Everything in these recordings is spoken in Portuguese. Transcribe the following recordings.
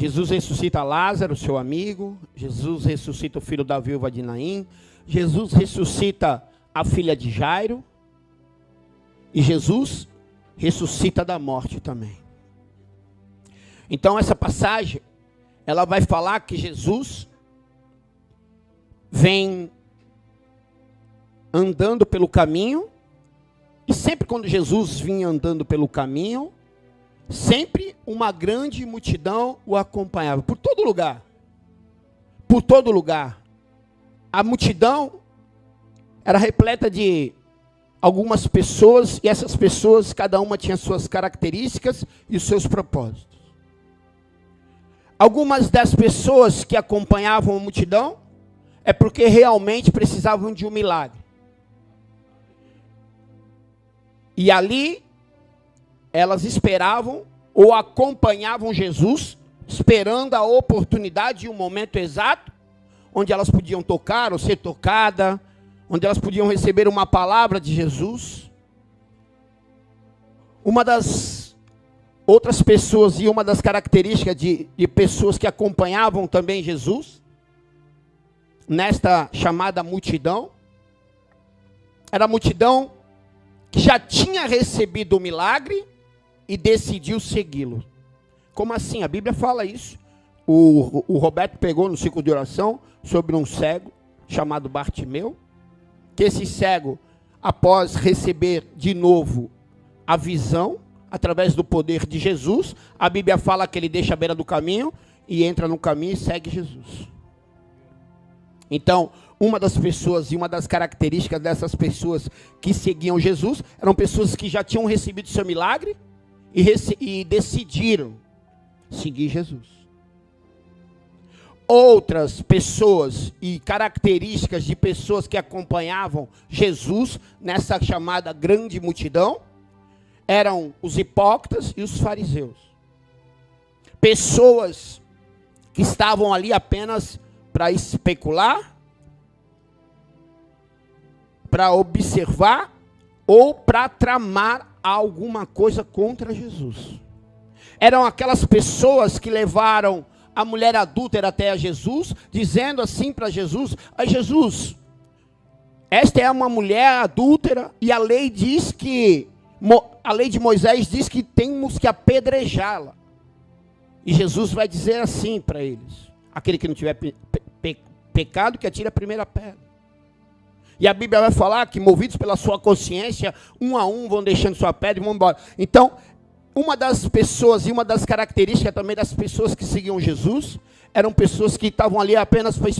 Jesus ressuscita Lázaro, seu amigo. Jesus ressuscita o filho da viúva de Naim. Jesus ressuscita a filha de Jairo. E Jesus ressuscita da morte também. Então essa passagem, ela vai falar que Jesus vem andando pelo caminho. E sempre quando Jesus vinha andando pelo caminho, sempre uma grande multidão o acompanhava. Por todo lugar. Por todo lugar. A multidão era repleta de algumas pessoas, e essas pessoas, cada uma tinha suas características e os seus propósitos. Algumas das pessoas que acompanhavam a multidão é porque realmente precisavam de um milagre. E ali elas esperavam ou acompanhavam Jesus, esperando a oportunidade e o momento exato, onde elas podiam tocar ou ser tocada, onde elas podiam receber uma palavra de Jesus. Uma das outras pessoas e uma das características de pessoas que acompanhavam também Jesus, nesta chamada multidão, era a multidão que já tinha recebido o milagre e decidiu segui-lo. Como assim? A Bíblia fala isso. O Roberto pegou no ciclo de oração sobre um cego chamado Bartimeu, que esse cego, após receber de novo a visão, através do poder de Jesus, a Bíblia fala que ele deixa a beira do caminho e entra no caminho e segue Jesus. Então, uma das pessoas e uma das características dessas pessoas que seguiam Jesus, eram pessoas que já tinham recebido seu milagre e decidiram seguir Jesus. Outras pessoas e características de pessoas que acompanhavam Jesus nessa chamada grande multidão eram os hipócritas e os fariseus. Pessoas que estavam ali apenas para especular, para observar ou para tramar alguma coisa contra Jesus. Eram aquelas pessoas que levaram a mulher adúltera até a Jesus, dizendo assim para Jesus: "Ai, Jesus, esta é uma mulher adúltera e a lei diz que, a lei de Moisés diz que temos que apedrejá-la." E Jesus vai dizer assim para eles: aquele que não tiver pecado, que atire a primeira pedra. E a Bíblia vai falar que, movidos pela sua consciência, um a um vão deixando sua pedra e vão embora. Então, uma das pessoas e uma das características também das pessoas que seguiam Jesus, eram pessoas que estavam ali apenas para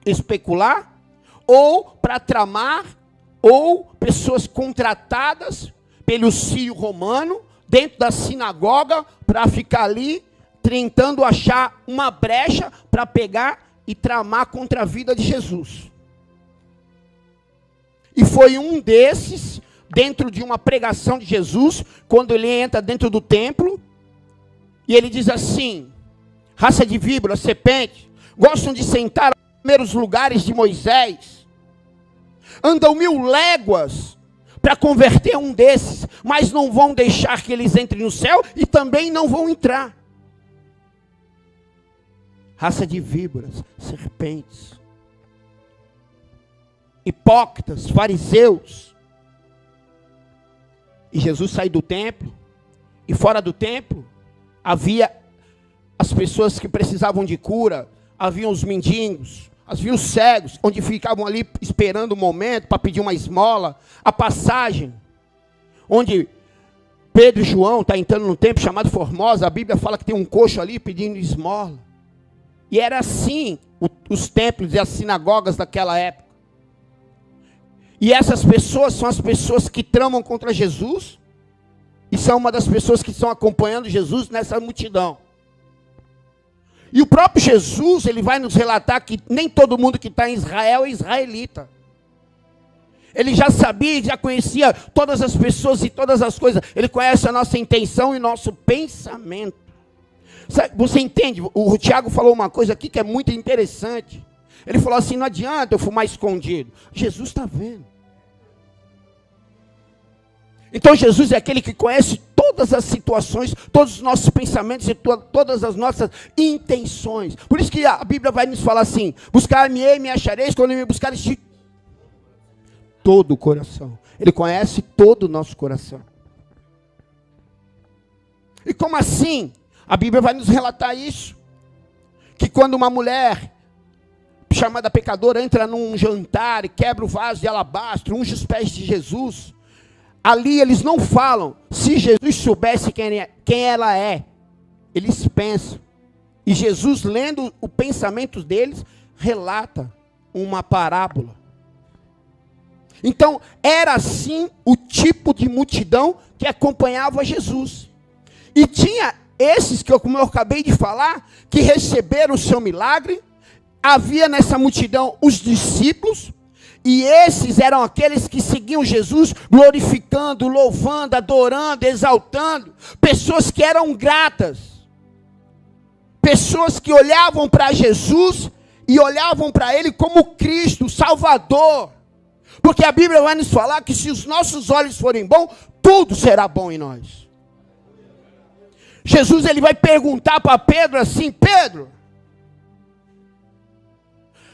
especular, ou para tramar, ou pessoas contratadas pelo Sírio Romano, dentro da sinagoga, para ficar ali, tentando achar uma brecha para pegar e tramar contra a vida de Jesus. E foi um desses, dentro de uma pregação de Jesus, quando ele entra dentro do templo, e ele diz assim: "Raça de víboras, serpente, gostam de sentar nos primeiros lugares de Moisés, andam 1000 léguas para converter um desses, mas não vão deixar que eles entrem no céu e também não vão entrar." Raça de víboras, serpentes, hipócritas, fariseus. E Jesus saiu do templo, e fora do templo havia as pessoas que precisavam de cura, haviam os mendigos, havia os cegos, onde ficavam ali esperando o momento para pedir uma esmola. A passagem onde Pedro e João estão entrando num templo chamado Formosa, a Bíblia fala que tem um coxo ali pedindo esmola. E era assim os templos e as sinagogas daquela época. E essas pessoas são as pessoas que tramam contra Jesus, e são uma das pessoas que estão acompanhando Jesus nessa multidão. E o próprio Jesus, ele vai nos relatar que nem todo mundo que está em Israel é israelita. Ele já sabia, já conhecia todas as pessoas e todas as coisas. Ele conhece a nossa intenção e nosso pensamento. Você entende? O Tiago falou uma coisa aqui que é muito interessante. Ele falou assim: não adianta eu fumar escondido. Jesus está vendo. Então Jesus é aquele que conhece todas as situações, todos os nossos pensamentos e todas as nossas intenções. Por isso que a Bíblia vai nos falar assim: buscar-me-ei, me achareis, quando me buscares de todo o coração. Ele conhece todo o nosso coração. E como assim? A Bíblia vai nos relatar isso. Que quando uma mulher chamada pecadora entra num jantar e quebra o vaso de alabastro, unge os pés de Jesus, ali eles não falam. Se Jesus soubesse quem ela é, eles pensam. E Jesus, lendo o pensamento deles, relata uma parábola. Então, era assim o tipo de multidão que acompanhava Jesus. E tinha esses que, como eu acabei de falar, que receberam o seu milagre. Havia nessa multidão os discípulos, e esses eram aqueles que seguiam Jesus, glorificando, louvando, adorando, exaltando. Pessoas que eram gratas. Pessoas que olhavam para Jesus e olhavam para Ele como Cristo, Salvador. Porque a Bíblia vai nos falar que se os nossos olhos forem bons, tudo será bom em nós. Jesus, ele vai perguntar para Pedro assim: Pedro,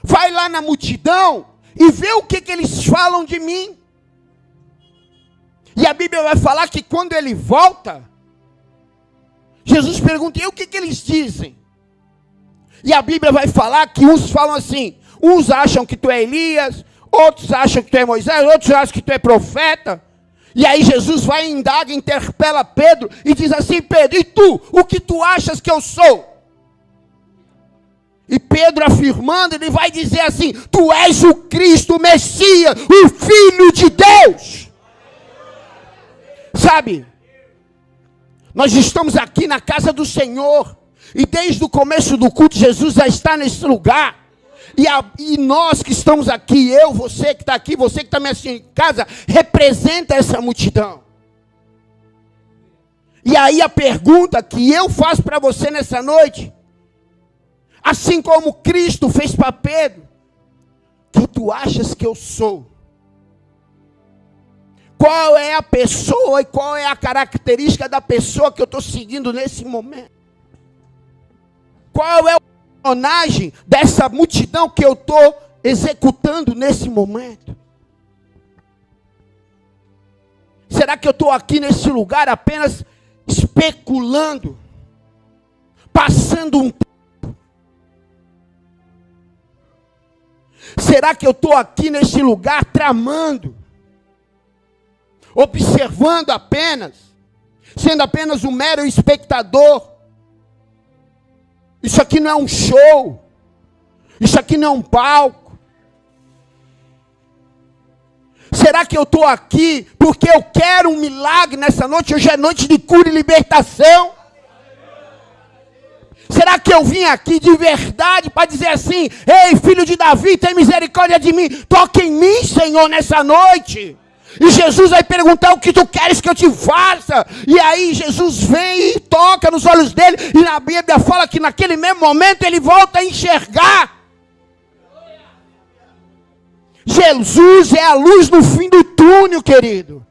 vai lá na multidão e vê o que eles falam de mim. E a Bíblia vai falar que quando ele volta, Jesus pergunta: e o que eles dizem? E a Bíblia vai falar que uns falam assim, uns acham que tu é Elias, outros acham que tu é Moisés, outros acham que tu é profeta. E aí Jesus vai, indaga, interpela Pedro e diz assim: Pedro, e tu? O que tu achas que eu sou? E Pedro, afirmando, ele vai dizer assim: tu és o Cristo, o Messias, o Filho de Deus. Sabe, nós estamos aqui na casa do Senhor, e desde o começo do culto Jesus já está nesse lugar. E nós que estamos aqui, eu, você que está aqui, você que está me assistindo em casa, representa essa multidão. E aí a pergunta que eu faço para você nessa noite, assim como Cristo fez para Pedro: que tu achas que eu sou? Qual é a pessoa e qual é a característica da pessoa que eu estou seguindo nesse momento? Qual é o personagem dessa multidão que eu estou executando nesse momento? Será que eu estou aqui nesse lugar apenas especulando, passando um tempo? Será que eu estou aqui nesse lugar tramando, observando apenas, sendo apenas um mero espectador? Isso aqui não é um show. Isso aqui não é um palco. Será que eu estou aqui porque eu quero um milagre nessa noite? Hoje é noite de cura e libertação. Será que eu vim aqui de verdade para dizer assim: ei, filho de Davi, tem misericórdia de mim, toca em mim, Senhor, nessa noite? E Jesus vai perguntar: o que tu queres que eu te faça? E aí Jesus vem e toca nos olhos dele. E na Bíblia fala que naquele mesmo momento ele volta a enxergar. Jesus é a luz no fim do túnel, querido.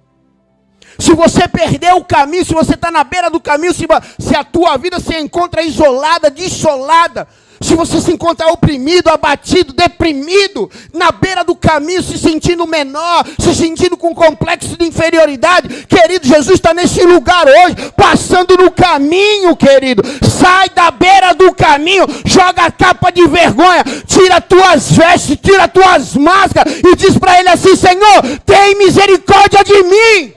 Se você perdeu o caminho, se você está na beira do caminho, se a tua vida se encontra isolada, dessolada, se você se encontra oprimido, abatido, deprimido, na beira do caminho, se sentindo menor, se sentindo com complexo de inferioridade, querido, Jesus está nesse lugar hoje, passando no caminho, querido. Sai da beira do caminho, joga a capa de vergonha, tira tuas vestes, tira tuas máscaras e diz para ele assim: Senhor, tem misericórdia de mim.